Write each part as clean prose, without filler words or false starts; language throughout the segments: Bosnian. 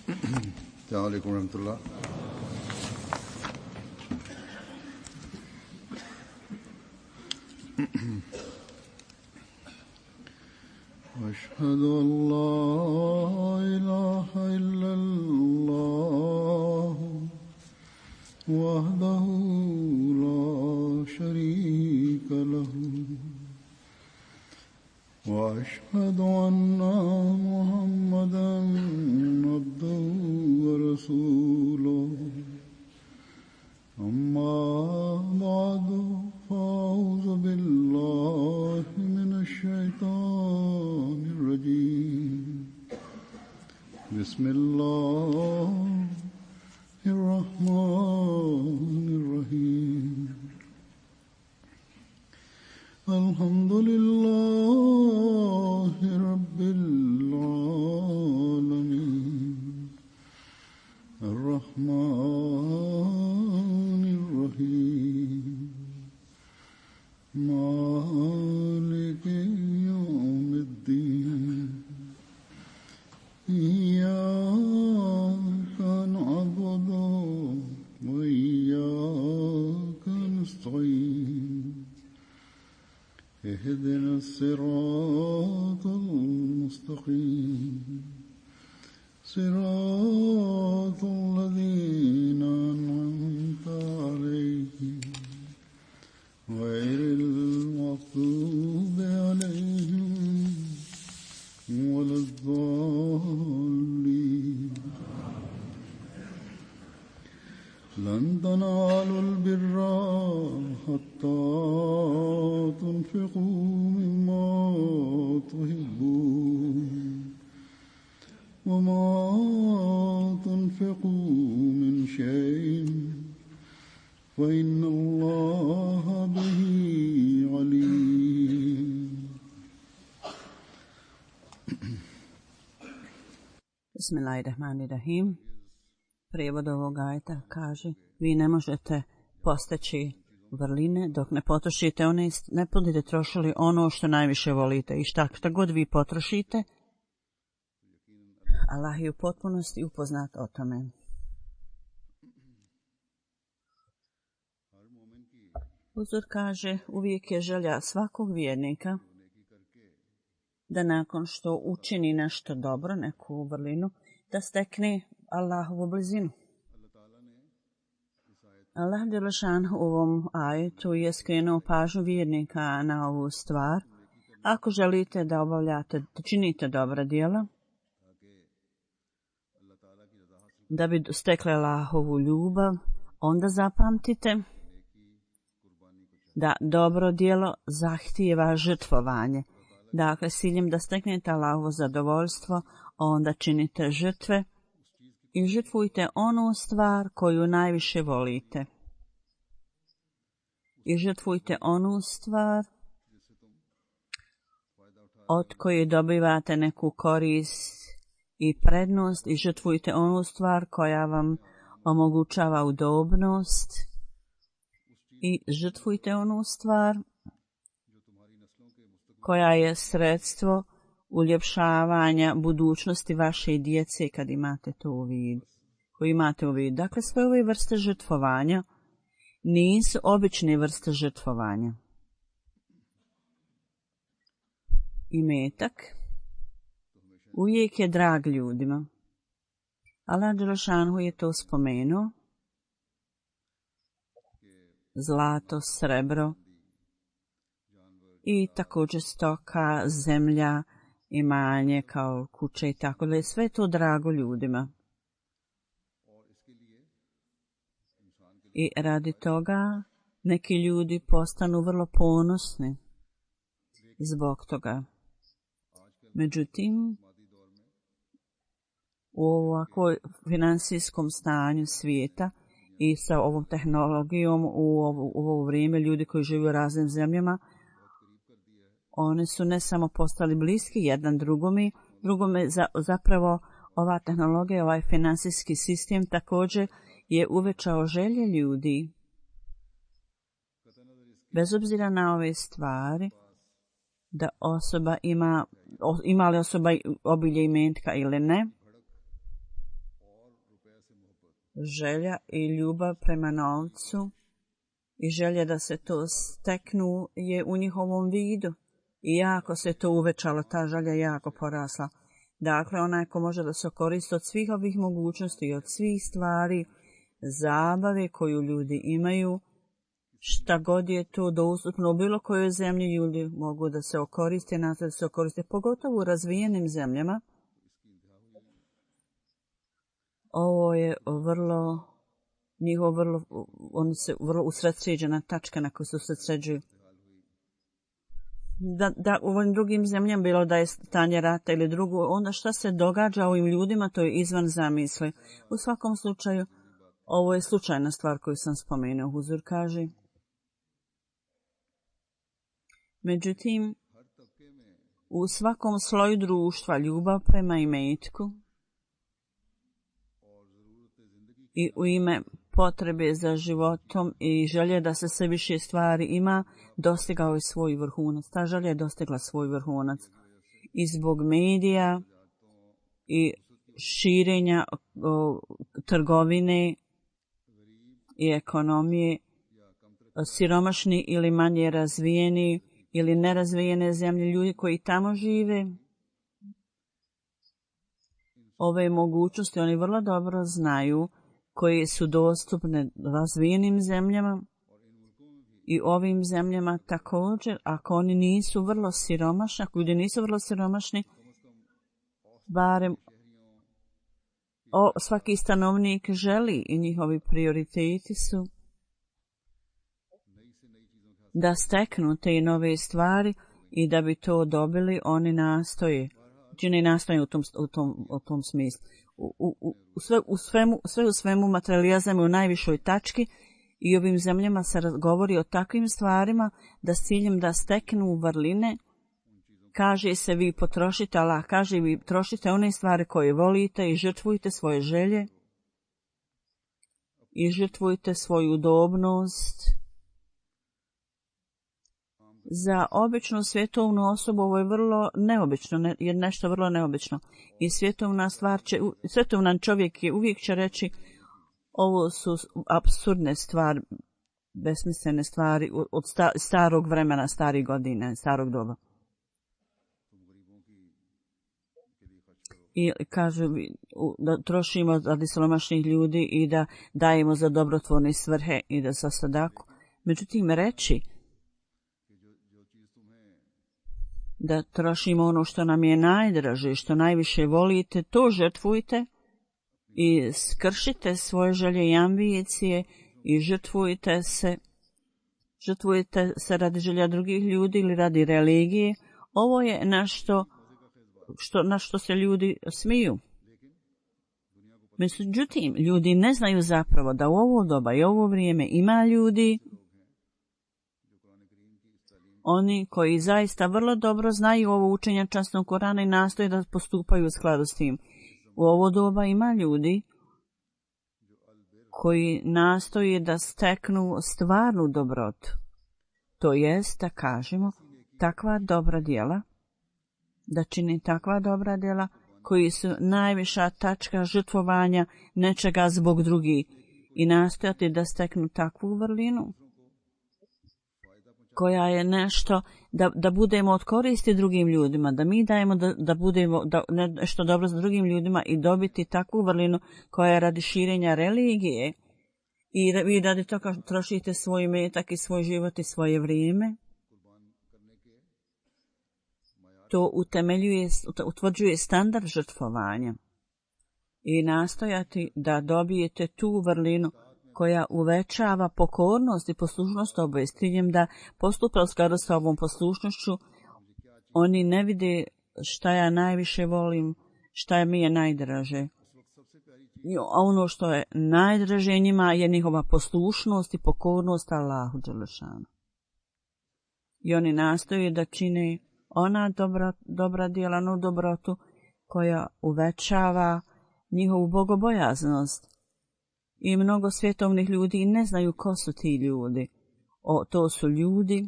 السلام عليكم ورحمة الله. أشهد أن لا إله إلا الله وحده لا شريك له وأشهد أن محمدا عبده ورسوله أما بعد فأعوذ بالله من الشيطان الرجيم بسم الله الرحمن الرحيم الحمد لله رب العالمين الرحمن الرحيم مالك يوم الدين إياك نعبد وإياك نستعين اهدنا الصراط المستقيم صراط الذين أنعمت عليهم غير المغضوب عليهم ولا الضالين لن تنالوا البر حتى تنفقوا مما تحبون وما تنفقوا من شيء فإن الله به عليم. Bismillahirrahmanirrahim. Prijevod ovog ajeta kaže: vi ne možete postići vrline dok ne potrošite one, ne budete trošili ono što najviše volite i šta god vi potrošite, Allah je u potpunosti upoznat o tome. Uzor kaže, uvijek je želja svakog vjernika da nakon što učini nešto dobro, neku vrlinu, da stekne Allahovu blizinu. Allah dželešan u ovom ajetu je skrenuo pažnju vjernika na ovu stvar. Ako želite da obavljate, da činite dobra djela, da bi stekli Allahovu ljubav, onda zapamtite da dobro djelo zahtijeva žrtvovanje. Dakle, s ciljem da steknete Allahovo zadovoljstvo, onda činite žrtve i žrtvujte onu stvar koju najviše volite. I žrtvujte onu stvar od koje dobivate neku korist i prednost i žrtvujte onu stvar koja vam omogućava udobnost i žrtvujte onu stvar koja je sredstvo uljepšavanja budućnosti vaše djece kad imate to u vidu. Dakle, sve ove vrste žrtvovanja nisu obične vrste žrtvovanja. Imetak uvijek je drag ljudima. Allah dželešanu je to spomenuo. Zlato, srebro i također stoka, zemlja, imanje kao kuće i tako da je sve to drago ljudima. I radi toga neki ljudi postanu vrlo ponosni zbog toga. Međutim, u ovakvoj finansijskom stanju svijeta i sa ovom tehnologijom u ovo vrijeme ljudi koji žive u raznim zemljama, oni su ne samo postali bliski jedan drugome zapravo ova tehnologija, ovaj finansijski sistem također je uvećao želje ljudi. Bez obzira na ove stvari, da osoba ima li osoba obilje imetka ili ne, želja i ljubav prema novcu i želja da se to steknu je u njihovom vidu. I jako se to uvećalo, ta želja jako porasla. Dakle, onaj ko može da se koristi od svih ovih mogućnosti i od svih stvari, zabave koju ljudi imaju, šta god je to dostupno u bilo kojoj zemlji, ljudi mogu da se okoriste, nastoje da se okoriste, pogotovo u razvijenim zemljama. Ovo je oni se vrlo usredsređena tačka na koju se usredsređuju. Da u ovim drugim zemljama, bilo da je stanje rata ili drugo, onda šta se događa ovim ljudima, to je izvan zamisli. U svakom slučaju, ovo je slučajna stvar koju sam spomenuo, Huzur kaže. Međutim, u svakom sloju društva ljubav prema imetku i u ime potrebe za životom i želje da se sve više stvari ima, dostigao je svoj vrhunac. Ta želja je dostigla svoj vrhunac. I zbog medija i širenja trgovine i ekonomije, siromašni ili manje razvijeni ili nerazvijene zemlje, ljudi koji tamo žive, ove mogućnosti oni vrlo dobro znaju, koje su dostupne razvijenim zemljama i ovim zemljama također. Ako oni nisu vrlo siromašni, ako ljudi nisu vrlo siromašni, barem svaki stanovnik želi i njihovi prioriteti su da steknu te nove stvari i da bi to dobili, oni nastoje. Čini nastoje u tom smislu. Sve u svemu materijalizam je u najvišoj tački i ovim zemljama se govori o takvim stvarima da s ciljem da steknu vrline, kaže se vi potrošite, Allah kaže vi trošite one stvari koje volite i žrtvujte svoje želje i žrtvujte svoju udobnost. Za običnu svjetovnu osobu ovo je vrlo neobično, je nešto vrlo neobično. I svjetovnan čovjek je uvijek će reći ovo su apsurdne stvari, besmislene stvari od starog vremena, starih godina, starog doba. I kažu da trošimo radi siromašnih ljudi i da dajemo za dobrotvorne svrhe i da za sadaku. Međutim, reći da trošimo ono što nam je najdraže, što najviše volite, to žrtvujte i skršite svoje želje i ambicije i žrtvujte se radi želja drugih ljudi ili radi religije. Ovo je na što se ljudi smiju. Međutim, ljudi ne znaju zapravo da u ovo doba i ovo vrijeme ima ljudi, oni koji zaista vrlo dobro znaju ovo učenje časnog Korana i nastoje da postupaju u skladu s tim. U ovo doba ima ljudi koji nastoje da steknu stvarnu dobrotu. To jest, da kažemo, takva dobra djela, da čini takva dobra djela koji su najviša tačka žrtvovanja nečega zbog drugih i nastojati da steknu takvu vrlinu koja je nešto da budemo od koristi drugim ljudima, da mi dajemo da budemo nešto dobro za drugim ljudima i dobiti takvu vrlinu koja je radi širenja religije i vi radi toga trošite svoj metak i svoj život i svoje vrijeme. To utvrđuje standard žrtvovanja i nastojati da dobijete tu vrlinu koja uvećava pokornost i poslušnost obavestiljem da postupa u skladu sa ovom poslušnošću. Oni ne vide šta ja najviše volim, šta mi je najdraže. A ono što je najdraže njima je njihova poslušnost i pokornost Allahu dželešanu. I oni nastoje da čine ona dobra djela, onu dobrotu koja uvećava njihovu bogobojaznost. I mnogo svjetovnih ljudi ne znaju ko su ti ljudi. To su ljudi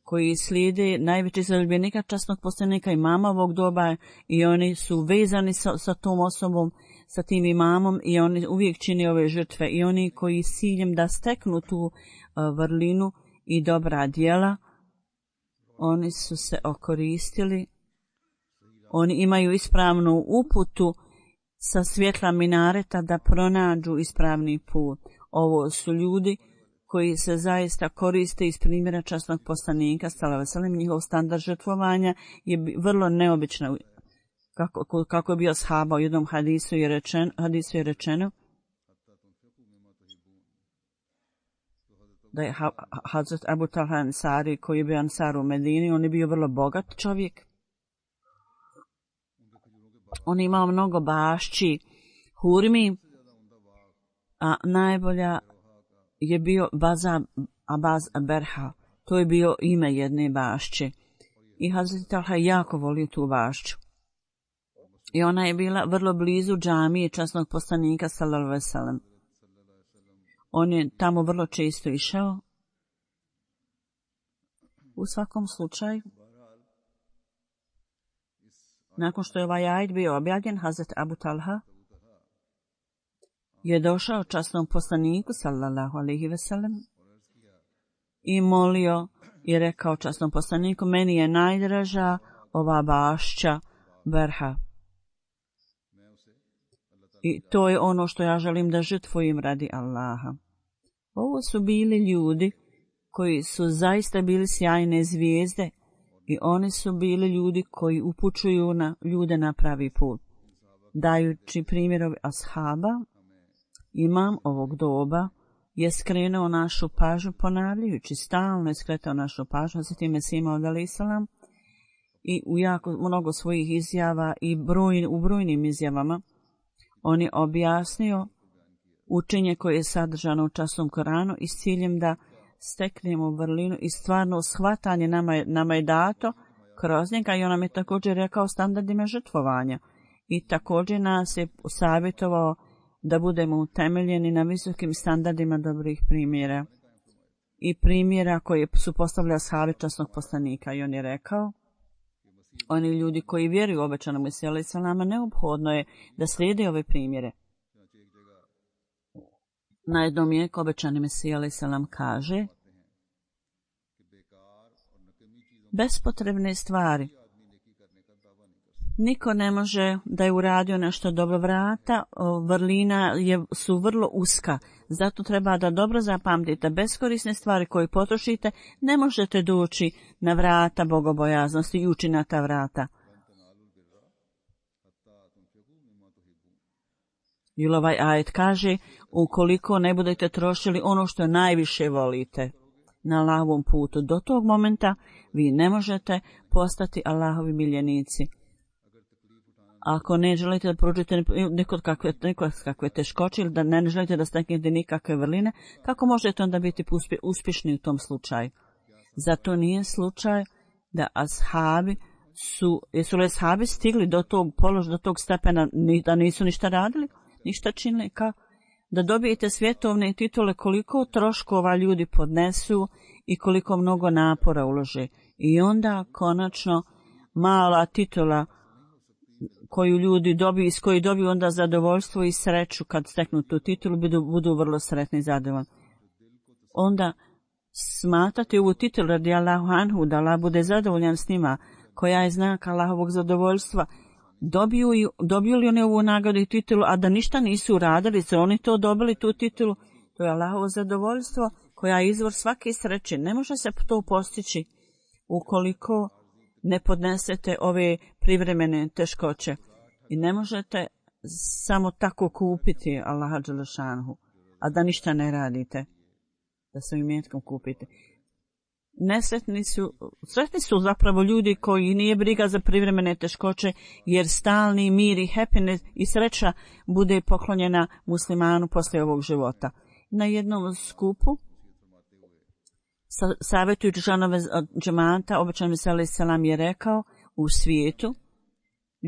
koji slijede najveći zaljubljenika časnog poslanika imama ovog doba i oni su vezani sa tom osobom, sa tim imamom i oni uvijek čine ove žrtve i oni koji s ciljem da steknu tu vrlinu i dobra djela, oni su se okoristili, oni imaju ispravnu uputu sa svjetla minareta da pronađu ispravni put. Ovo su ljudi koji se zaista koriste iz primjera časnog poslanika, sallallahu alejhi ve sellem. Njihov standard žrtvovanja je vrlo neobičan. Kako je bio ashaba u jednom hadisu je rečeno da je Hazret Abu Talha Ansari, koji je bio Ansar u Medini, on je bio vrlo bogat čovjek. On je imao mnogo bašći, hurmi, a najbolja je bio Abaz Berha. To je bio ime jedne bašće. I Hazret Talha jako volio tu bašću. I ona je bila vrlo blizu džamije časnog poslanika, sallallahu alejhi ve sellem. On je tamo vrlo često išao. U svakom slučaju, nakon što je ovaj ajet bio objavljen, Hazret Abu Talha je došao časnom poslaniku, sallallahu alejhi ve sellem, i molio i rekao časnom poslaniku, meni je najdraža ova bašća Berha. I to je ono što ja želim da žrtvujem radi Allaha. Ovo su bili ljudi koji su zaista bili sjajne zvijezde i oni su bili ljudi koji upućuju na ljude na pravi put. Dajući primjerovi ashaba, imam ovog doba je skrenuo našu pažnju, ponavljajući stalno je skretao našu pažnju, zatim Mesih Maud alejhi selam i u jako mnogo svojih izjava i u brojnim izjavama on je objasnio učenje koje je sadržano u časnom Koranu i s ciljem da steknemo vrlinu i stvarno shvatanje nama je dato kroz njega i on nam je također rekao standardima žrtvovanja i također nas je savjetovao da budemo utemeljeni na visokim standardima dobrih primjera i primjera koje su postavljali ashabi časnog poslanika. I on je rekao, oni ljudi koji vjeruju u obećanog Mesiju alejhi selama, neophodno je da slijede ove primjere. Na jednom mjestu obećani Mesija alejhi selam kaže, bespotrebne stvari. Niko ne može da je uradio nešto dobro. Vrata vrlina su vrlo uska, zato treba da dobro zapamtite. Beskorisne stvari koje potrošite ne možete doći na vrata bogobojaznosti i ući na ta vrata. I ovaj ajet kaže, ukoliko ne budete trošili ono što najviše volite na Allahovom putu, do tog momenta vi ne možete postati Allahovi miljenici. Ako ne želite da prođete nekakve teškoće ili da ne želite da steknete nikakve vrline, kako možete onda biti uspješni u tom slučaju? Zato nije slučaj da jesu li ashabi stigli do tog položaja, do tog stepena da nisu ništa radili, ništa činili, da dobijete svjetovne titule, koliko troškova ljudi podnesu i koliko mnogo napora ulože. I onda konačno mala titula koju ljudi dobiju, iz koje dobiju onda zadovoljstvo i sreću kad steknu tu titulu, budu vrlo sretni i zadovoljni. Onda smatrati ovu titulu radi Allahu anhu, da Allah bude zadovoljan s njima, koja je znak Allahovog zadovoljstva, dobiju li oni ovu nagradu i titulu, a da ništa nisu uradili, su oni to dobili, tu titulu, to je Allahovo zadovoljstvo, koja je izvor svake sreće. Ne može se to postići ukoliko ne podnesete ove privremene teškoće. I ne možete samo tako kupiti Allaha dželle šanuhu, a da ništa ne radite, da se imetkom kupite. Sretni su zapravo ljudi koji nije briga za privremene teškoće, jer stalni mir i happiness i sreća bude poklonjena muslimanu poslije ovog života. Na jednom skupu savjetujući članove džemata, obećani Mesija alejhi selam je rekao, u svijetu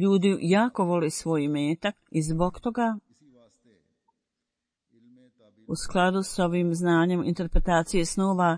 ljudi jako vole svoj imetak i zbog toga u skladu s ovim znanjem interpretacije snova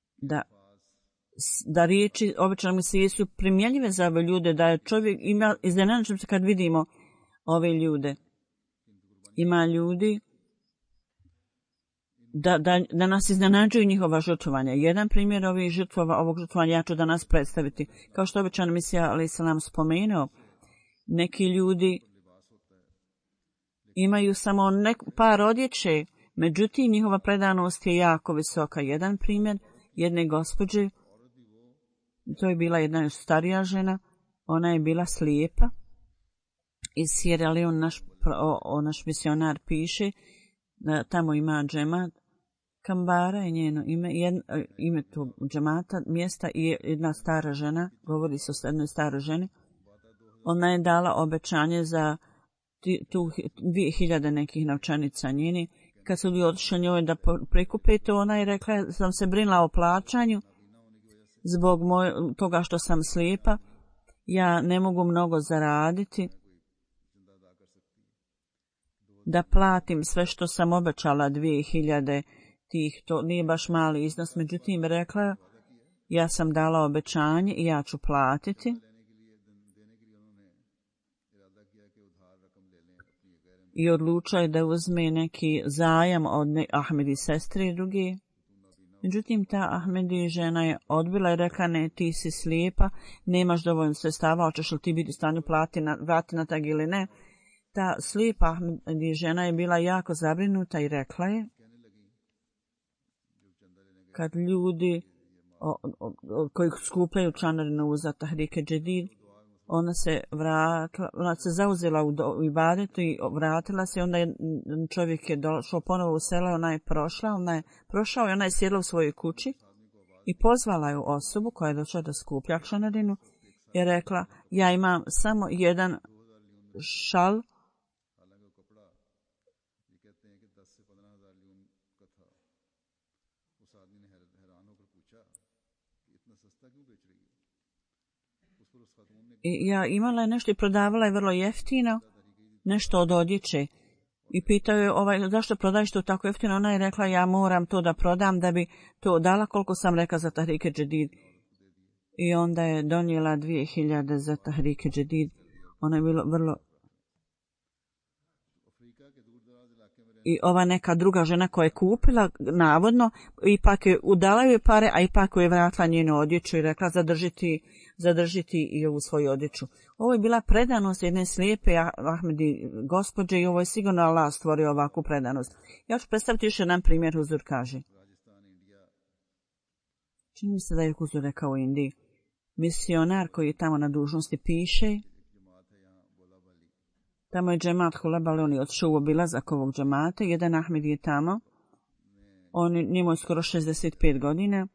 da riječi obećanog Mesije su primjenjive za ove ljude, da je čovjek ima, iznenađujem se kad vidimo ove ljude. Ima ljudi da nas iznenađuju njihova žrtvovanja. Jedan primjer ovog žrtvovanja ja ću danas predstaviti. Kao što obećan Mesija alaih salam spomenuo, neki ljudi imaju samo par odjeće, međutim njihova predanost je jako visoka. Jedan primjer jedne gospođe, to je bila jedna starija žena, ona je bila slijepa. Iz Sierra Leone naš misionar piše da tamo ima džemat, Kambara je njeno ime tog džemata, mjesta, i jedna stara žena, govori se o jednoj staroj ženi. Ona je dala obećanje za 2000 nekih novčanica njeni. Kad su ljudi otišli njoj da prikupe to, ona je rekla, sam se brinula o plaćanju zbog toga što sam slijepa. Ja ne mogu mnogo zaraditi da platim sve što sam obećala 2000 tih, to nije baš mali iznos, međutim rekla, ja sam dala obećanje i ja ću platiti. I odlučila je da uzme neki zajam od Ahmedi sestre i druge. Međutim, ta Ahmedi žena je odbila i rekla, ne, ti si slijepa, nemaš dovoljno sredstava, hoćeš li ti biti u stanju vratiti na tag ili ne. Ta slijepa Ahmedi žena je bila jako zabrinuta i rekla je, kad ljudi koji skupljaju članarinu za Tahrike Džedid, ona se zauzela u ibadetu i vratila se, onda je čovjek je došao ponovo u selo, ona je prošao i ona je sjedla u svojoj kući i pozvala je osobu koja je došla da skuplja članarinu i rekla, ja imam samo jedan šal i ja imala je nešto i prodavala je vrlo jeftino, nešto od odjeće. I pitao je, zašto prodaješ to tako jeftino? Ona je rekla, ja moram to da prodam da bi to dala koliko sam rekla za Tahrike Džedid. I onda je donijela 2000 za Tahrike Džedid. Ona je bilo vrlo... I ova neka druga žena koja je kupila, navodno, ipak je udala joj pare, a ipak je vratila njenu odjeću i rekla zadržiti i ovu svoju odjeću. Ovo je bila predanost jedne slijepe Ahmedi gospođe i ovo je sigurno Allah stvorio ovakvu predanost. Ja ću predstaviti još jedan primjer, Huzur kaže. Čini mi se da je Huzur rekao u Indiji. Misionar koji je tamo na dužnosti piše, tamo je džemat Hulabali, on je otišao u obilazak ovog džemata, jedan Ahmed je tamo, njemu je skoro 65 godina,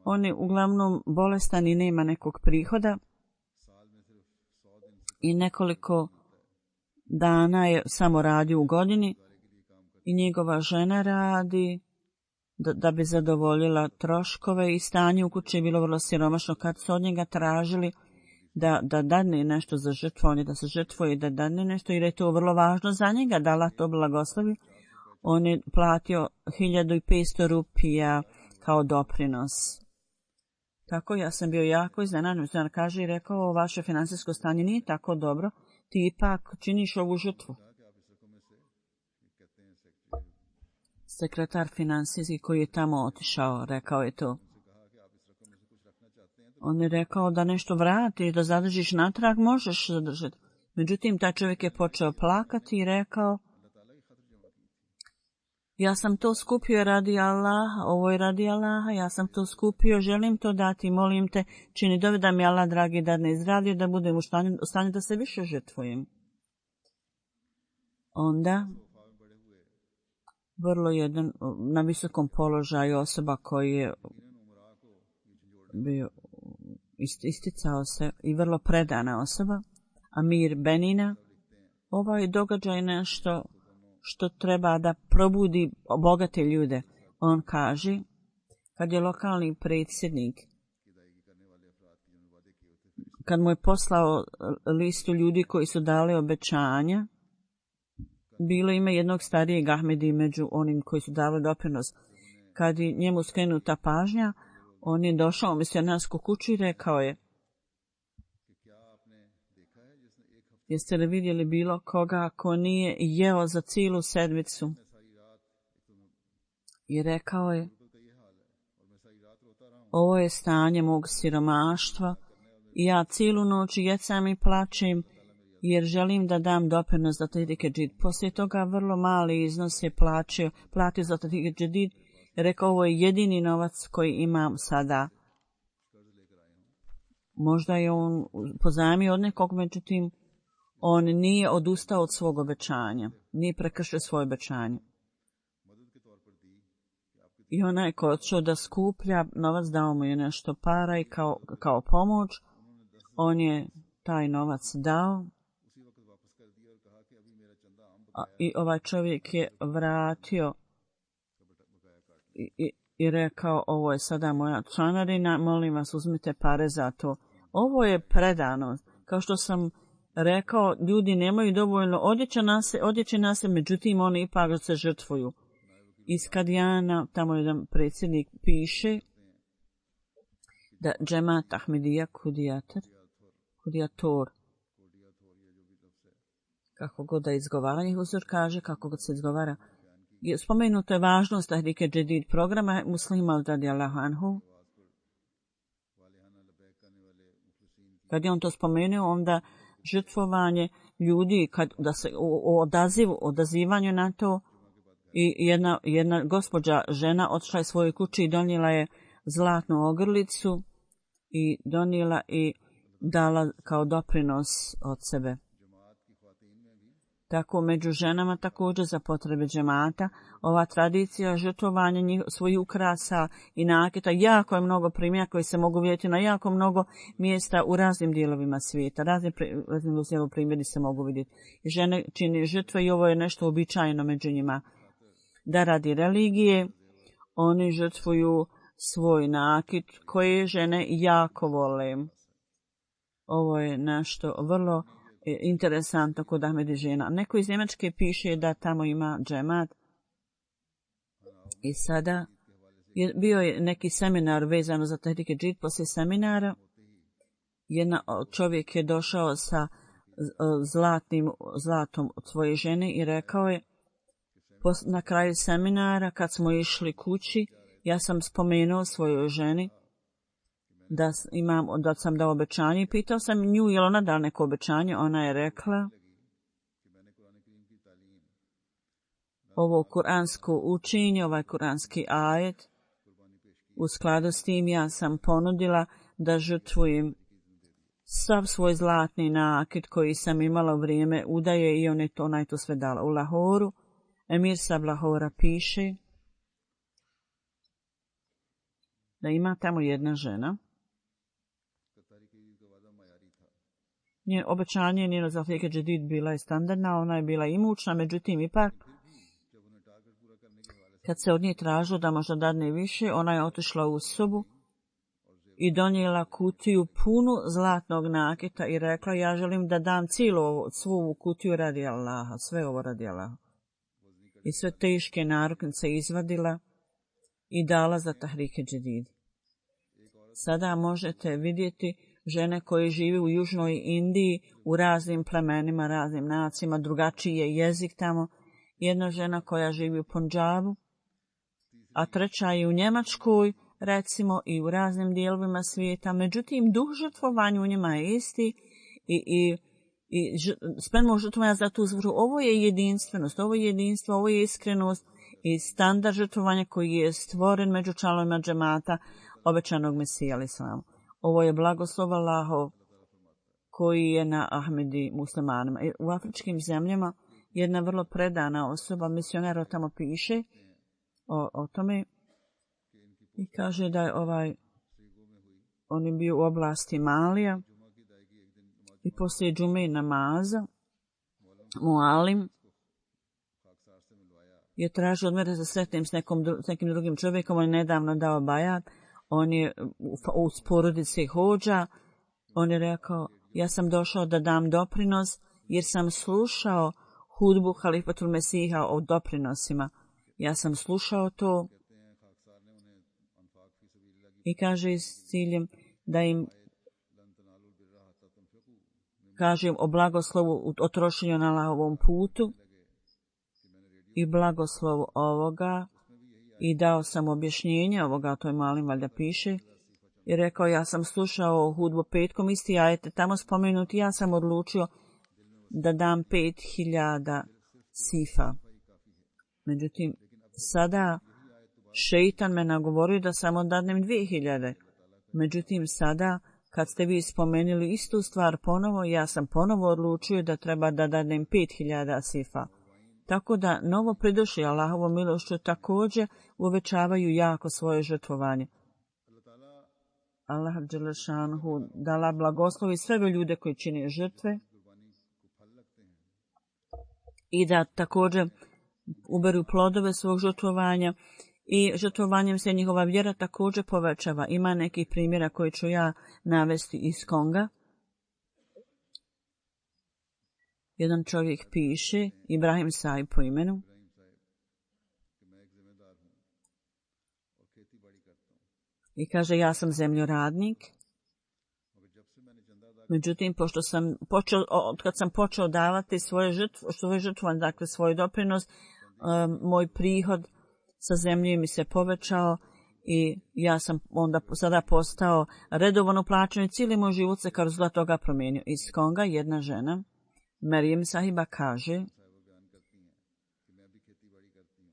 on je uglavnom bolestan i nema nekog prihoda i nekoliko dana je samo radio u godini i njegova žena radi da bi zadovoljila troškove i stanje u kući je bilo vrlo siromašno. Kad su od njega tražili da dadne nešto za žrtvovanje, da se žrtvuje, da dadne nešto, jer je to vrlo važno za njega, da Allah to blagoslovi. On je platio 1500 rupija kao doprinos. Tako ja sam bio jako iznenađen. On kaže i rekao, vaše finansijsko stanje nije tako dobro, ti ipak činiš ovu žrtvu. Sekretar finansijski koji je tamo otišao, rekao je to. On je rekao da nešto vratiš, da zadržiš natrag, možeš zadržati. Međutim, taj čovjek je počeo plakati i rekao, ja sam to skupio radi Allaha, ovo je radi Allaha, ja sam to skupio, želim to dati, molim te, čini dove da mi Allah, dragi, da ne izradi, da budem u stanju da se više žrtvujem. Onda, vrlo jedan na visokom položaju osoba koji je bio isticao se i vrlo predana osoba, Amir Benina, ovaj događaj je nešto što treba da probudi bogate ljude. On kaže, kad je lokalni predsjednik, kad mu je poslao listu ljudi koji su dali obećanja, bilo ima jednog starijeg Ahmedi među onim koji su dali doprinos. Kad je njemu skrenuta pažnja, On je došao u misionarsku kuću i rekao je: jeste li vidjeli bilo koga ko nije jeo za cijelu sedmicu? I rekao je: ovo je stanje mog siromaštva i ja cijelu noć jecam i plačem jer želim da dam doprinos za Tahrike Džadid. Poslije toga vrlo mali iznos je platio za Tahrike Džadid. Rekao: ovo je jedini novac koji imam sada. Možda je on pozajmio od nekog, međutim on nije odustao od svog obećanja, nije prekršio svoje obećanje. I onaj ko je odšao da skuplja novac, dao mu je nešto para i kao pomoć, on je taj novac dao. I ovaj čovjek je vratio i rekao: ovo je sada moja članarina, molim vas uzmite pare za to. Ovo je predanost. Kao što sam rekao, ljudi nemaju dovoljno odjeće na se, međutim oni ipak se žrtvuju. Iz Kadijana, tamo jedan predsjednik piše da Džemat Ahmedija Kudijator, kako god da izgovara, njih uzor kaže kako god se izgovara. Spomenuto je važnost Tahrike Džadid programa Muslima radijallahu anhu. Kad je on to spomenuo, onda žrtvovanje ljudi, da se odazivanju na to, i jedna gospođa žena otišla je svojoj kući i donijela je zlatnu ogrlicu i donijela i dala kao doprinos od sebe. Tako među ženama također za potrebe džemata ova tradicija žrtvovanja svojih ukrasa i nakita, jako je mnogo primjera koji se mogu vidjeti na jako mnogo mjesta u raznim dijelovima svijeta. Raznim primjeri se mogu vidjeti. Žene čini žrtve i ovo je nešto uobičajeno među njima. Da radi religije oni žrtvuju svoj nakit koje žene jako vole. Ovo je nešto vrlo interesantno kod Ahmedi žena. Neko iz Njemačke piše da tamo ima džemat i sada bio je neki seminar vezano za Tahrike Džadid. Poslije seminara čovjek je došao sa zlatom od svoje žene i rekao je: na kraju seminara kad smo išli kući, ja sam spomenuo svojoj ženi da sam dao obećanje i pitao sam nju je li ona dala neko obećanje. Ona je rekla: ovo kuransko učenje, ovaj kuranski ajet, u skladu s tim ja sam ponudila da žrtvujem sav svoj zlatni nakit koji sam imala u vrijeme udaje i ona je to sve dala. U Lahoru, Emir Sab Lahora piše da ima tamo jedna žena. Nje obećanje njeno za Tahrike Džadid bila je standardna, ona je bila imućna, međutim ipak kad se od nje tražilo da možda dadne više, ona je otišla u sobu i donijela kutiju punu zlatnog nakita i rekla: ja želim da dam svu ovu kutiju radi Allaha, sve ovo radi Allaha. I sve teške naruknice izvadila i dala za Tahrike Džadid. Sada možete vidjeti žene koje žive u južnoj Indiji, u raznim plemenima, raznim nacijama, drugačiji je jezik tamo. Jedna žena koja živi u Punjabu, a treća je u Njemačkoj, recimo, i u raznim dijelovima svijeta. Međutim, duh žrtvovanja u njima je isti i spremno žrtvovanja za tu zvru. Ovo je jedinstvenost, ovo je jedinstvo, ovo je iskrenost i standard žrtvovanja koji je stvoren među članovima džemata obećanog Mesija alejhi selam. Ovo je blagoslov Allahov koji je na Ahmedi muslimanima. U afričkim zemljama jedna vrlo predana osoba, misioner tamo piše o tome i kaže da je on je bio u oblasti Malija i poslije džume namaza mualim je tražio od mene da se sretnem s nekim drugim čovjekom. On je nedavno dao bajat, on je u porodici hođa. On je rekao: ja sam došao da dam doprinos jer sam slušao hudbu Halifatul Mesiha o doprinosima. Ja sam slušao to I kaže s ciljem da im kažem o blagoslovu o trošenju na Allahovom putu i blagoslovu ovoga i dao sam objašnjenje ovoga, to je Malim valjda piše, i rekao ja sam slušao hudbu petkom, isti ajete tamo spomenuti, ja sam odlučio da dam 5000 sifa. Međutim, sada šeitan me nagovorio da samo dadnem 2000. Međutim, sada kad ste vi spomenuli istu stvar ponovo, ja sam ponovo odlučio da treba da dadnem 5000 sifa. Tako da novo pridošli Allahovom milošću također uvećavaju jako svoje žrtvovanje. Allah dželešanhu dala blagoslovi sve ljude koji čine žrtve i da također uberu plodove svog žrtvovanja i žrtvovanjem se njihova vjera također povećava. Ima nekih primjera koji ću ja navesti iz Konga. Jedan čovjek piše, Ibrahim Saib po imenu, i kaže ja sam zemljoradnik. Međutim, pošto sam kad sam počeo davati svoje žrtvovanje, dakle svoj doprinos, moj prihod sa zemlje mi se povećao i ja sam onda sada postao redovno plaćen i cijeli moj život se kao rezultat toga promijenio. Iz Konga jedna žena, Marijem Sahiba, kaže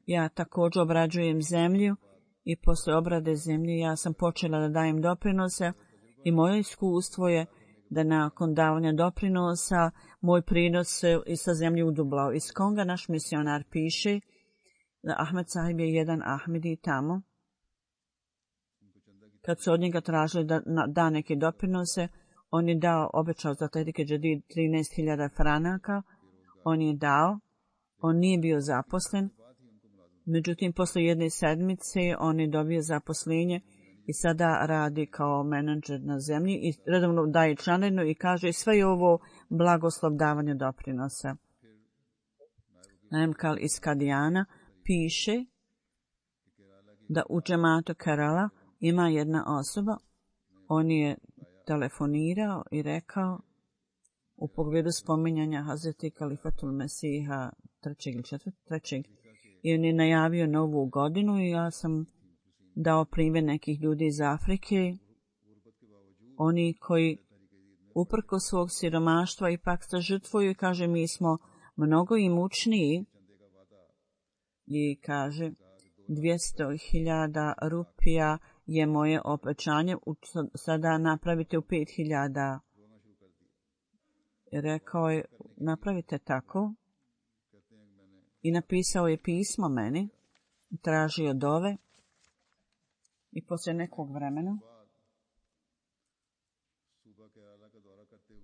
ja također obrađujem zemlju i posle obrade zemlje ja sam počela da dajem doprinose i moje iskustvo je da nakon davanja doprinosa moj prinos se i sa zemlje udublao. Iz Konga naš misionar piše da Ahmed Sahib je jedan Ahmedi tamo. Kad su od njega tražili da da neke doprinose, on je dao, obećao za Tehrike Džadid 13.000 franaka, on je dao, on nije bio zaposlen, međutim posle jedne sedmice on je dobio zaposlenje i sada radi kao menadžer na zemlji i redovno daje članarinu i kaže sve je ovo blagoslov davanja doprinosa. Naimkal iz Kadijana piše da u džematu Kerala ima jedna osoba, on je telefonirao i rekao u pogledu spominjanja Hazreti Kalifatul Mesiha 3. ili 4. i on je najavio novu godinu i ja sam dao primjer nekih ljudi iz Afrike, oni koji uprko svog siromaštva ipak se žrtvuju i kaže mi smo mnogo imućniji i kaže 200.000 rupija je moje obećanje, sada napravite u 5.000. Rekao je, napravite tako. I napisao je pismo meni, tražio dove i poslije nekog vremena,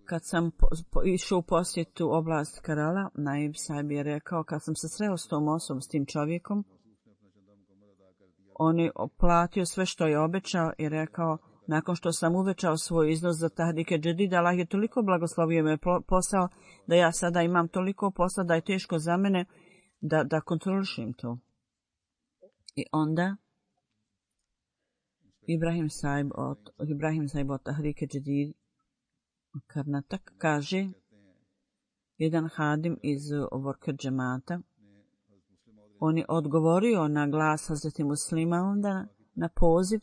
kad sam išao u posjetu oblast Kerala, Naib Sahib je rekao, kad sam se sreo s tom osobom, s tim čovjekom, on je platio sve što je obećao i rekao, nakon što sam uvećao svoj iznos za Tehrike Džadid, Allah je toliko blagoslovio me posao da ja sada imam toliko posla da je teško za mene da kontrolišem to. I onda Ibrahim Sahib od Tehrike Džadid Karnatak kaže, jedan hadim iz Vorker džemata, on je odgovorio na glas Hazreti Muslima onda na poziv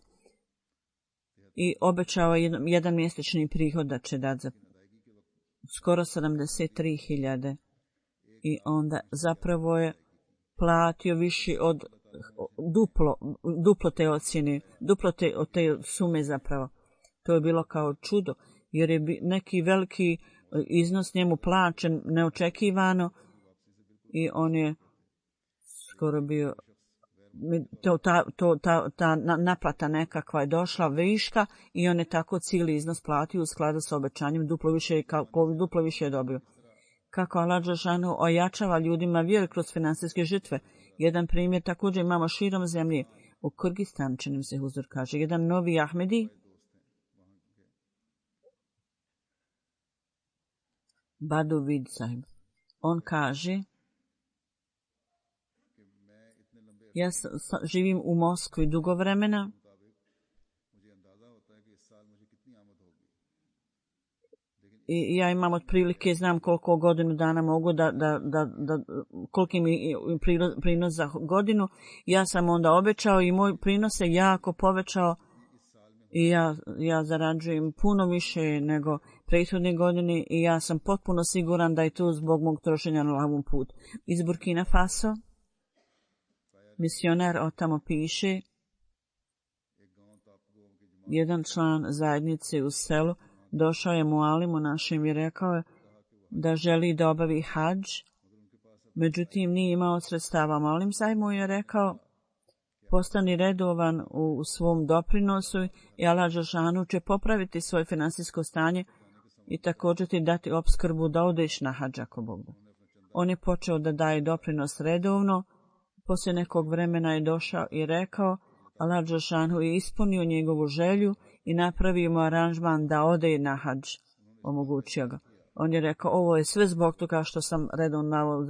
i obećao jedan mjesečni prihod da će dati za skoro 73.000 i onda zapravo je platio više od duplo te ocjene, duplo te sume zapravo. To je bilo kao čudo, jer je neki veliki iznos njemu plaćen neočekivano i on je skoro bio, ta naplata nekakva je došla viška i on je tako cijeli iznos platio u skladu sa obećanjem, duplo više je dobio. Kako Allah dželešanu ojačava ljudima vjeru kroz finansijske žrtve. Jedan primjer također imamo širom zemlje. U Kyrgyzstan, čini se Huzur kaže, jedan novi Ahmedi, Baduvid Sahib, on kaže, ja živim u Moskvi dugo vremena I ja imam otprilike, znam koliko godinu dana mogu koliki mi prinos za godinu. Ja sam onda obećao i moj prinos se jako povećao i ja zarađujem puno više nego prethodne godine i ja sam potpuno siguran da je to zbog mog trošenja na lavom putu. Iz Burkina Faso, misionar od tamo piše, jedan član zajednice u selu došao je mualimu našem i rekao je da želi da obavi hadž, međutim nije imao sredstava. Mualim sahib mu je rekao, postani redovan u svom doprinosu i Allah dželešanu će popraviti svoje finansijsko stanje i također ti dati opskrbu da odeš na hadž ako Bog da. On je počeo da daje doprinos redovno, poslije nekog vremena je došao i rekao, Allah dželešanu je ispunio njegovu želju i napravio mu aranžman da ode na hadž, omogućio ga. On je rekao, ovo je sve zbog toga što sam redovno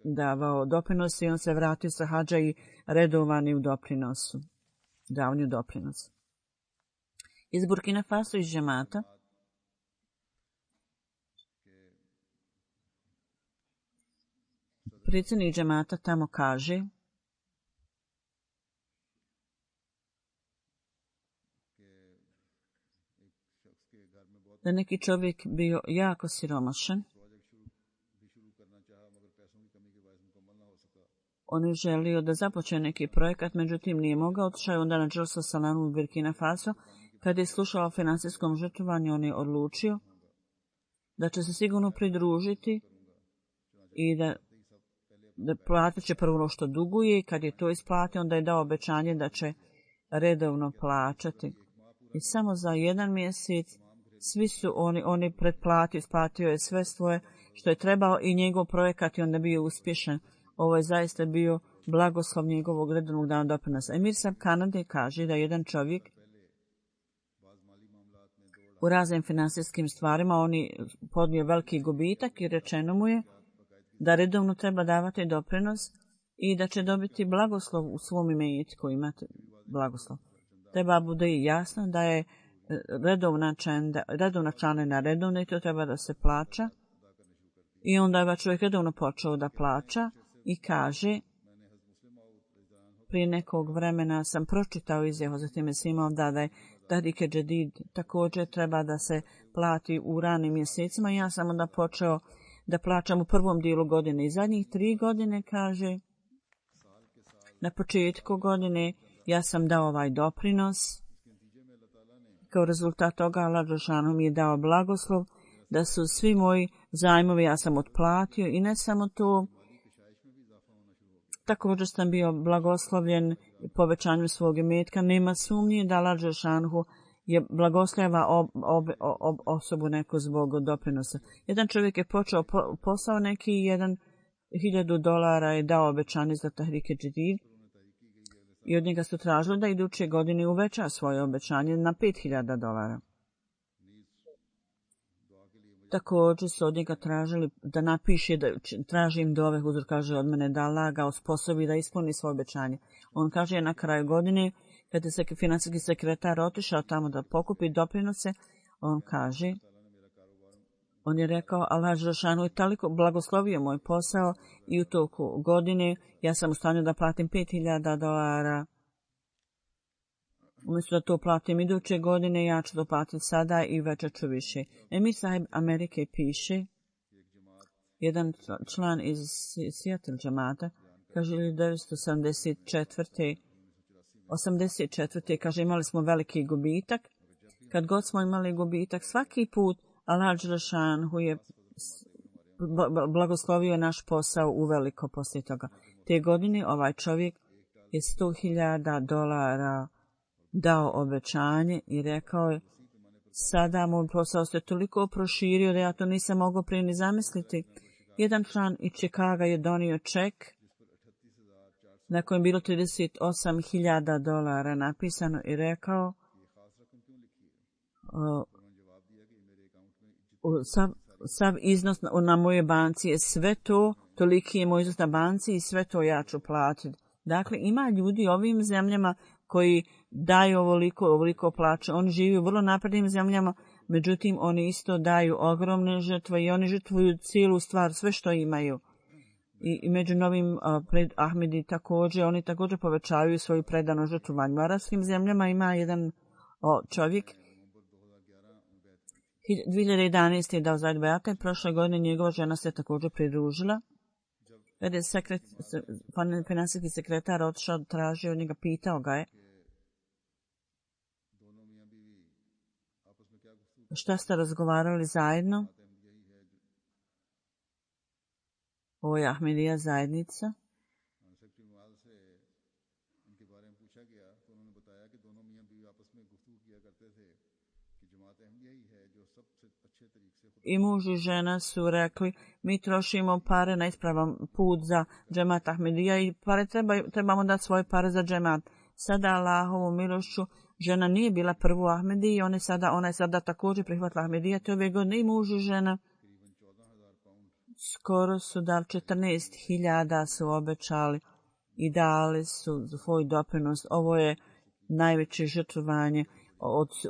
davao doprinos i on se vratio sa hadža i redovani u doprinosu, davanju doprinosa. Iz Burkina Faso, iz džemata, predsjednik džemata tamo kaže da neki čovjek bio jako siromašan. On je želio da započne neki projekat, međutim nije mogao. Otišao je onda na Dželsa Salamu u Burkina Faso. Kad je slušao o finansijskom žrtvovanju, on je odlučio da će se sigurno pridružiti i da platit će prvo ono što duguje i kad je to isplatio, onda je dao obećanje da će redovno plaćati. I samo za jedan mjesec svi su oni pretplatio, isplatio je sve svoje što je trebao i njegov projekat je onda bio uspješan. Ovo je zaista bio blagoslov njegovog redovnog dana doprinosa. Emir Sahib Kanade kaže da jedan čovjek u raznim finansijskim stvarima on je podnio veliki gubitak i rečeno mu je da redovno treba davati doprinos i da će dobiti blagoslov u svom imetku, imati blagoslov. Treba bude i jasno da je redovna članarina redovna i to treba da se plaća. I onda je čovjek redovno počeo da plaća i kaže, prije nekog vremena sam pročitao izjavu za time svima da je Tahrike Džedid također treba da se plati u ranim mjesecima. Ja sam onda počeo da plaćam u prvom dijelu godine i zadnjih 3 godine, kaže, na početku godine ja sam dao ovaj doprinos. Kao rezultat toga Allah dželešanu mi je dao blagoslov da su svi moji zajmovi ja sam otplatio i ne samo to, također sam bio blagoslovljen povećanjem svog imetka. Nema sumnje da Allah dželešanu je blagosljava osobu neku zbog doprinosa. Jedan čovjek je počeo posao neki, $1,000 je dao obećanje za Tahrike Džedid i od njega su tražili da iduće godine uveća svoje obećanje na $5,000. Također su od njega tražili da napiše, da tražim dove, huzur kaže od mene da Allah ga osposobi da ispuni svoje obećanje. On kaže na kraju godine, kad je finansijski sekretar otišao tamo da pokupi doprinose, on kaže, on je rekao, Allah dželešanu je toliko blagoslovio moj posao i u toku godine ja sam u stanju da platim $5,000. Umjesto da to platim iduće godine, ja ću to platiti sada i veća ću više. Emir Sahib Amerike piše, jedan član iz Seattle džemata, kaže 1984. Kaže imali smo veliki gubitak. Kad god smo imali gubitak, svaki put Allah dželešanu je blagoslovio naš posao uveliko poslije toga. Te godine ovaj čovjek je $100,000 dao obećanje i rekao je, sada moj posao se toliko proširio da ja to nisam mogao prije ni zamisliti. Jedan član iz Chicaga je donio ček na kojem bilo $38,000 napisano i rekao, sav iznos na moje banci je sve to, toliki je moj iznos na banci i sve to ja ću platiti. Dakle, ima ljudi ovim zemljama koji daju ovoliko plaće. Oni žive u vrlo naprednim zemljama, međutim oni isto daju ogromne žrtve i oni žrtvuju cijelu stvar, sve što imaju. I među novim pred Ahmedi također, oni također povećavaju svoju predanu žrtvovanju. U arapskim zemljama ima jedan čovjek, 2011. je dao zajedno bejata i prošle godine njegova žena se također pridružila. Kada je finansijski sekretar otišao, tražio od njega, pitao ga je šta ste razgovarali zajedno? Ovo je Ahmedija zajednica. I muž i žena su rekli, mi trošimo pare na ispravan put za džemat Ahmedija i pare trebamo dati svoje pare za džemat. Sada Allahovu milošću, žena nije bila prvo u Ahmediji i ona je sada također prihvatila Ahmedija. Te ove godine i muž i žena skoro su dali 14.000 su obećali i dali su svoj doprinos. Ovo je najveće žrtvovanje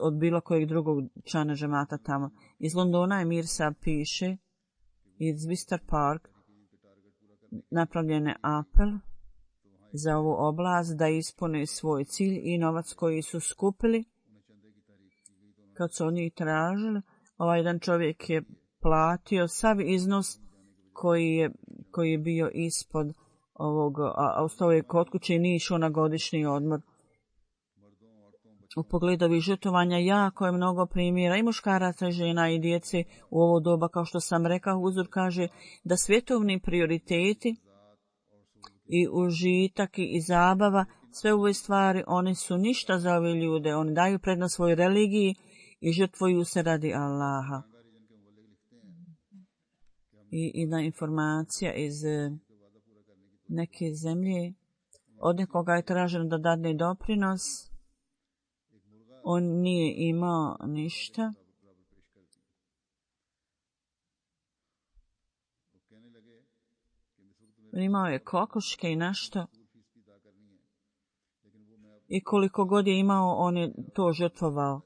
od bilo kojeg drugog člana džemata tamo. Iz Londona Emir Saab piše, iz Wister Park napravljen je apel za ovu oblast da ispune svoj cilj i novac koji su skupili. Kad su oni tražili, ovaj jedan čovjek je platio sav iznos koji je bio ispod ovog, a ostao je kod kuće i nije išao na godišnji odmor. U pogledu ovih žrtvovanja jako je mnogo primjera i muškaraca, i žena i djece u ovo doba. Kao što sam rekao, uzor kaže da svjetovni prioriteti i užitak i zabava, sve ove stvari, one su ništa za ove ljude. Oni daju prednost svojoj religiji i žrtvuju se radi Allaha. I jedna informacija iz neke zemlje, od nekoga je traženo da dadne doprinos, on nije imao ništa. Imao je kokoške i nešto. I koliko god je imao, on je to žrtvovao.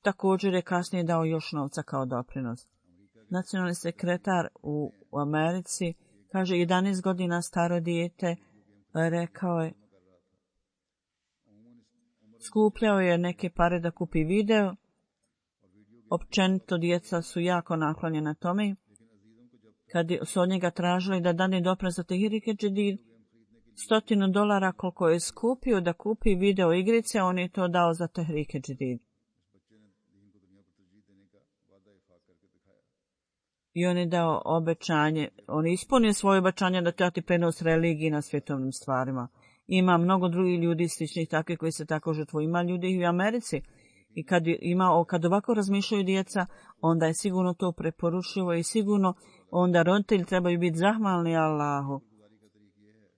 Također je kasnije dao još novca kao doprinos. Nacionalni sekretar u Americi kaže 11 godina staro dijete, rekao je, skupljao je neke pare da kupi video. Općenito djeca su jako naklonjena tome. Kad su od njega tražili da dane doprinos za Tehrike Džedid, $100 koliko je skupio da kupi video igrice, on je to dao za Tehrike Džedid. I on je dao obećanje, on je ispunio svoje obećanje da dati prenos religiji na svjetovnim stvarima. Ima mnogo drugih ljudi sličnih takvih koji se tako žrtvuju. Ima ljudi i u Americi. I kad ovako razmišljaju djeca, onda je sigurno to preporučivo i sigurno onda roditelji trebaju biti zahvalni Allahu.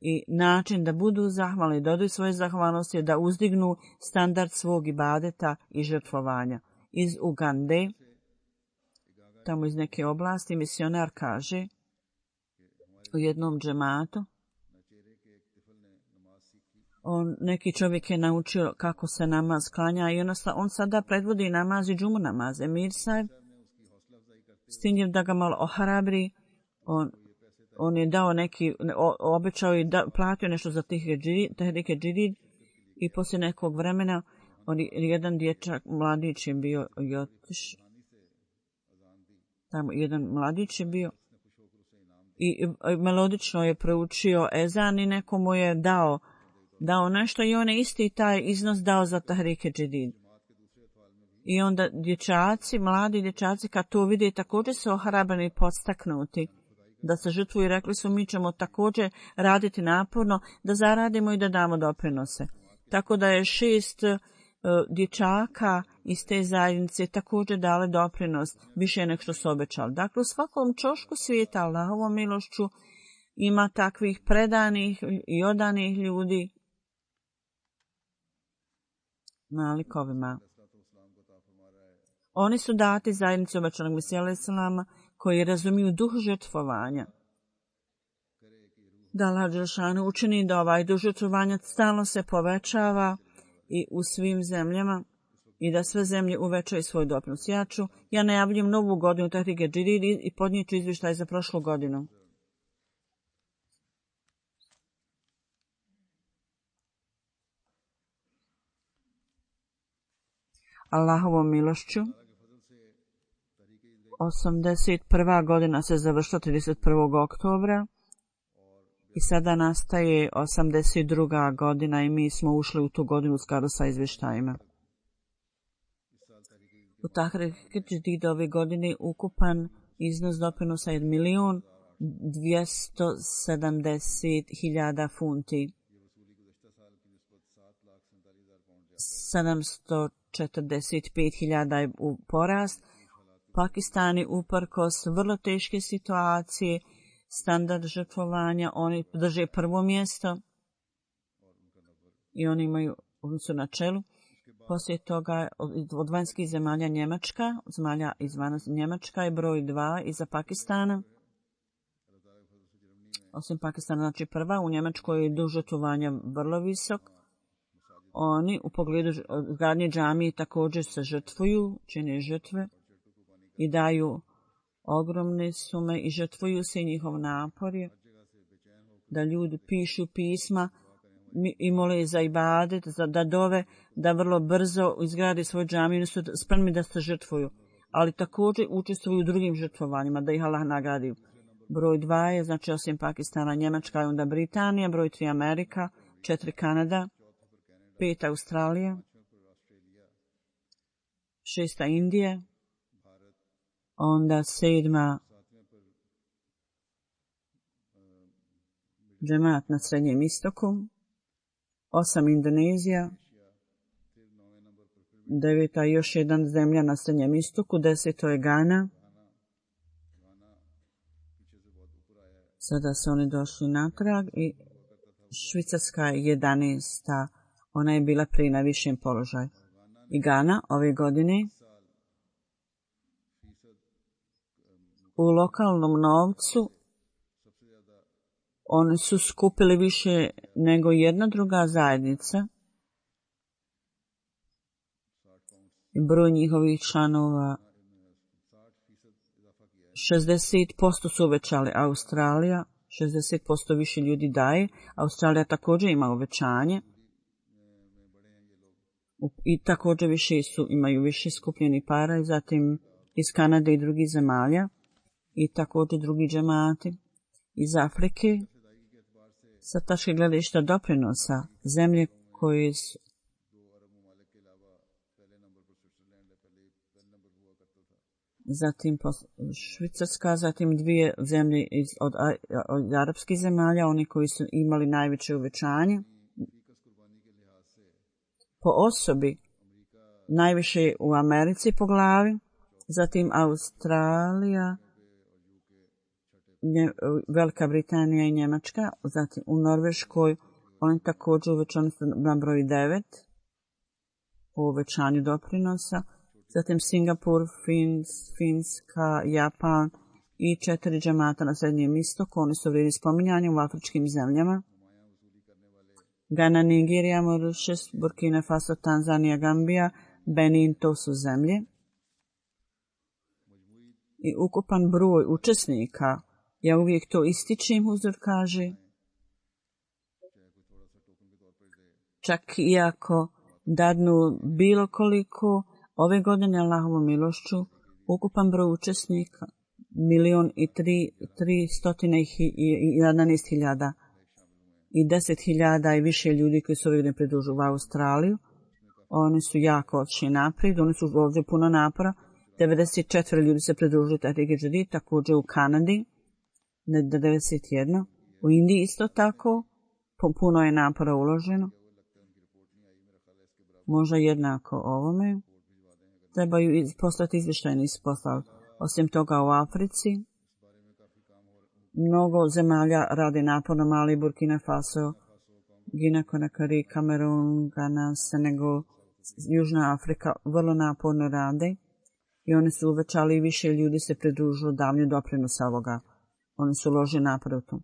I način da budu zahvalni, da dodaju svoje zahvalnosti, da uzdignu standard svog ibadeta i žrtvovanja. Iz Ugande, tamo iz neke oblasti, misionar kaže u jednom džematu, neki čovjek je naučio kako se namaz klanja i on sada predvodi namaz i džumu namaz. Emir Saab, s tim da ga malo ohrabri, on je dao neki, obećao i platio nešto za Tehrike Džedid i poslije nekog vremena jedan dječak, mladić je bio i otišao. Tamo jedan mladić je bio i melodično je proučio ezan i nekomu je dao nešto i on je isti taj iznos dao za Tehrike Džedid. I onda mladi dječaci kad to vide također su ohrabreni i podstaknuti da se žrtvuju i rekli su mi ćemo također raditi naporno da zaradimo i da damo doprinose. Tako da je 6 dječaka iz te zajednice također dale doprinos više nego što su obećali. Dakle, u svakom čošku svijeta Allahovom milošću ima takvih predanih i odanih ljudi nalikovima. Oni su dati zajednici obećanog Mesija alejhi selama koji razumiju duh žrtvovanja da Allah Đelešanu učini da ovaj duž žrtvovanja stalno se povećava i u svim zemljama i da sve zemlje uvećaju svoj doprinos. Ja najavljujem novu godinu Tahrike Džidid i podnijet ću izvještaj za prošlu godinu. Allahovom milošću 81. godina se završila 31. oktobra i sada nastaje 82. godina i mi smo ušli u tu godinu u skladu sa izvještajima. U Tahrike Džidid ove godine ukupan iznos doprinosa je 1.270.000 funti. 745.000 je u porast. Pakistan je uprkos vrlo teške situacije, standard žrtvovanja, oni drže prvo mjesto i oni su na čelu. Poslije toga od vanjskih zemalja Njemačka, zemalja izvan Njemačka je broj 2 iza Pakistana. Osim Pakistana, znači prva, u Njemačkoj je duž žrtvovanja vrlo visok. Oni u pogledu gradnje džamije također se žrtvuju, čine žrtve i daju ogromne sume i žrtvuju se i njihov napor je da ljudi pišu pisma i mole za ibadet, da dove, da vrlo brzo izgrade svoju džamiju, oni su spremni da se žrtvuju, ali također učestvuju u drugim žrtvovanjima, da ih Allah nagradi. Broj 2 je, znači osim Pakistana, Njemačka i onda Britanija, broj 3 Amerika, 4 Kanada, 5 Australija, 6 Indija, onda 7 džemat na Srednjem istoku, 8 Indonezija, 9 još jedan zemlja na Srednjem istoku, 10 je Gana. Sada su oni došli natrag i Švicarska je 11. Ona je bila prije na višem položaju. I Gana ove godine u lokalnom novcu oni su skupili više nego jedna druga zajednica. I broj njihovih članova 60% su uvećali. Australija 60% više ljudi daje. Australija također ima uvećanje. I također imaju više skupljenih para i zatim iz Kanade i drugih zemalja i također drugi džemati iz Afrike. Sa tačke gledišta doprinosa zemlje koje su zatim Švicarska, zatim dvije zemlje od arapskih zemalja, oni koji su imali najveće uvećanje. Po osobi najviše u Americi po glavi, zatim Australija, Velika Britanija i Njemačka, zatim u Norveškoj oni također uvećani su na broj 9 po uvećanju doprinosa, zatim Singapur, Finska, Japan i 4 džemata na Srednjem istoku, oni su vrijedni spominjanja u afričkim zemljama. Gana, Nigerija, Mauritius, Burkina Faso, Tanzanija, Gambija, Benin, to su zemlje. I ukupan broj učesnika, ja uvijek to ističem, uzor kaže, čak iako dadnu bilo koliko, ove godine Allahovom milošću, ukupan broj učesnika 1.311.000 i 10.000 i više ljudi koji su ovdje pridružili u Australiju. Oni su jako odšli naprijed, oni su ovdje puno napora. 94 ljudi se pridružili Tahrike Džidid, također u Kanadi, 91. U Indiji isto tako, puno je napora uloženo. Možda jednako ovome. Trebaju poslati izvještaj, nisu poslali. Osim toga u Africi, mnogo zemalja radi naporno, Mali, Burkina Faso, Gina Konakari, Kamerun, Ghana, Senegal, Južna Afrika vrlo naporno rade i oni su uvećali i više ljudi se pridružilo davnju doprinosa ovoga. Oni su uložili napor u to.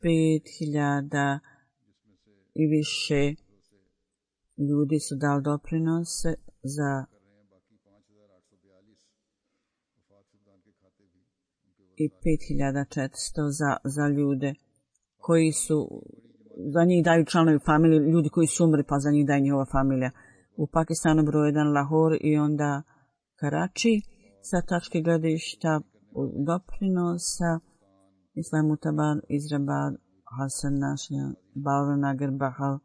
5.000 i više ljudi su dali doprinose za i 5.400 za ljude koji su, za njih daju članovi familije, ljudi koji su umrli pa za njih daje njihova familija. U Pakistanu broj 1 Lahore i onda Karači sa tačke gledišta doprinosa Islamutabar, Izrabad, Hasan Našljan, Balvanagar, Bahal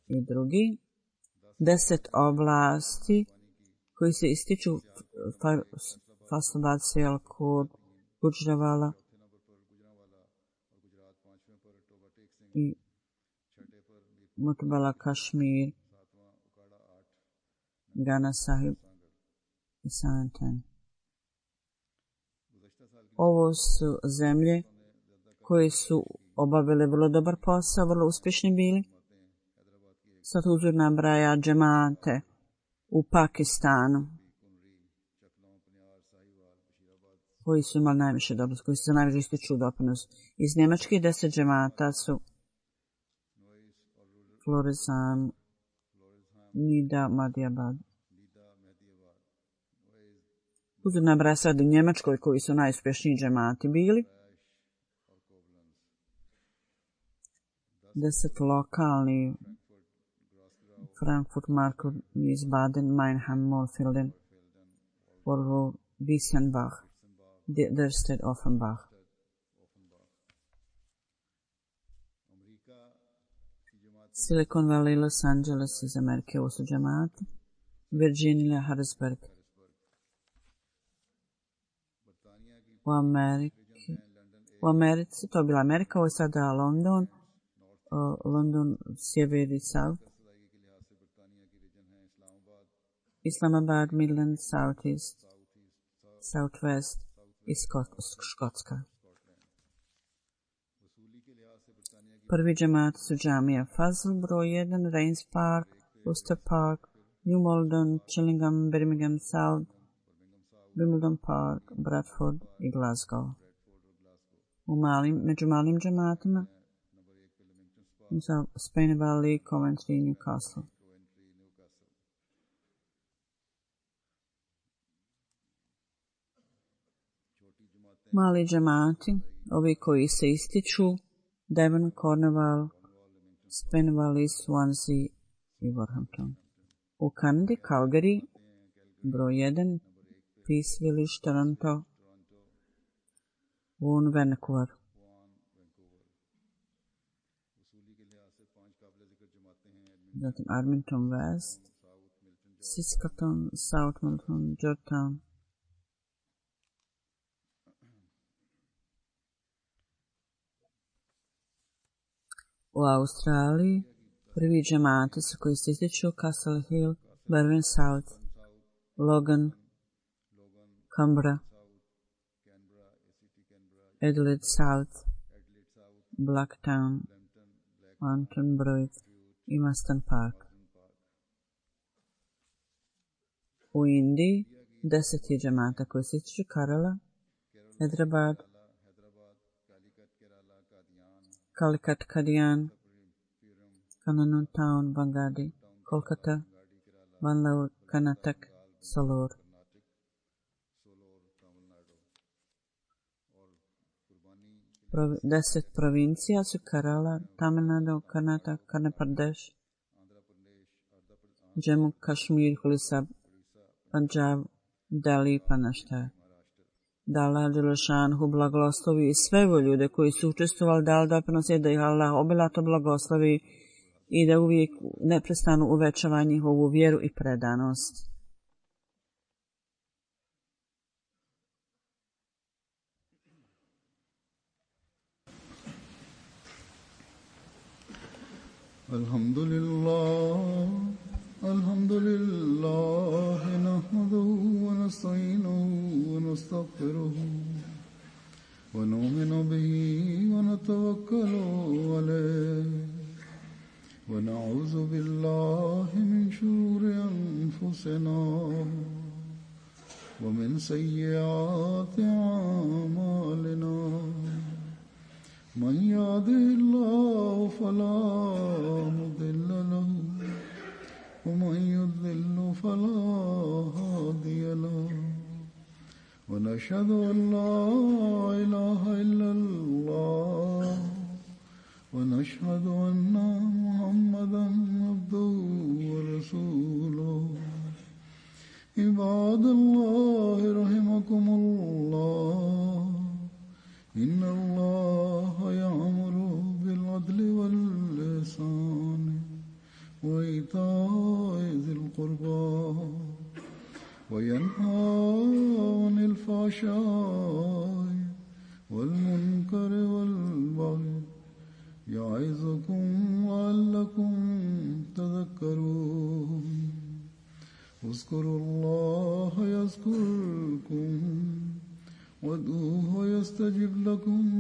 i drugi. 10 oblasti koji se ističu Faslabad, Sialkot, Gujranwala i Mutbala, Kašmir, Gana Sahib i Santan. Ovo su zemlje koje su obavile vrlo dobar posao, vrlo uspješni bili. Sad Huzur nabraja džemate u Pakistanu koji su imali najviše dobro, koji su za najviše ističu doprinos. Iz Njemačke 10 džemata su Florizan, Nida, Madijabad. Huzur nabraja sad u Njemačkoj koji su najuspješniji džemati bili. 10 lokalni Frankfurt, Marko, Wiesbaden, Meinheim, Moorfelden, Orlo, Wiesenbach, Dersted, Offenbach. Silicon Valley, Los Angeles iz Amerike, ovo su džemati. Virginia, Harrisburg. U Americi, to je bila Amerika, ovo je sada London, London, sjever i south. Islamabad, Midland, Southeast, Southwest i Škotska. Prvi džemati su džamija Fazl, broj 1, Rains Park, Worcester Park, New Malden, Chillingham, Birmingham South, Wimbledon Park, Bradford i Glasgow. Među malim džematima za Spain Valley, Coventry i Newcastle. Mali džemati, ovi koji se ističu, Devon, Cornwall, Spain Valley, Swansea i Wolverhampton. U Kanadi, Calgary, broj 1, Peace Village, Toronto, Vaughan, Vancouver. Zatim Arlington West, Saskatoon, South Milton, Georgetown. U Australiji prvi džemati su koji se ističu Castle Hill, Berwyn South, Logan, Canberra, Adelaide South, Blacktown, Mountain Brook i Maston Park. U Indiji 10 džemata koji se ističu Kerala, Hyderabad, Calicut, Kadian, Kannur Town, Bangadi, Kolkata, Bangalore, Karnataka, Salor. 10 provincija su Kerala, Tamil Nadu, Karnataka, Andhra Pradesh, Jammu, Kashmir, Orissa, Punjab, Delhi, Maharashtra. Da Allah Đelešanhu blagoslovi i sve ljude koji su učestvovali, dali doprinose, da ih Allah obilato blagoslovi i da uvijek neprestano uvećava njihovu vjeru i predanost. Alhamdulillah, nahmaduhu wa nasta'inuhu wa nastaghfiruhu wa nu'minu bihi wa natawakkalu alayhi wa na'udhu billahi min shururi anfusina wa min sayyiati a'malina من يهده الله فلا مضل له ومن يضلل فلا هادي له ونشهد أن لا إله إلا الله ونشهد أن محمدا عبده ورسوله عباد الله رحمكم الله إن الله يأمر بالعدل والإحسان وإيتاء ذي القربى وينهى عن الفحشاء والمنكر والبغي يعظكم لعلكم تذكرون اذكروا الله يذكركم وادعوه يستجب لكم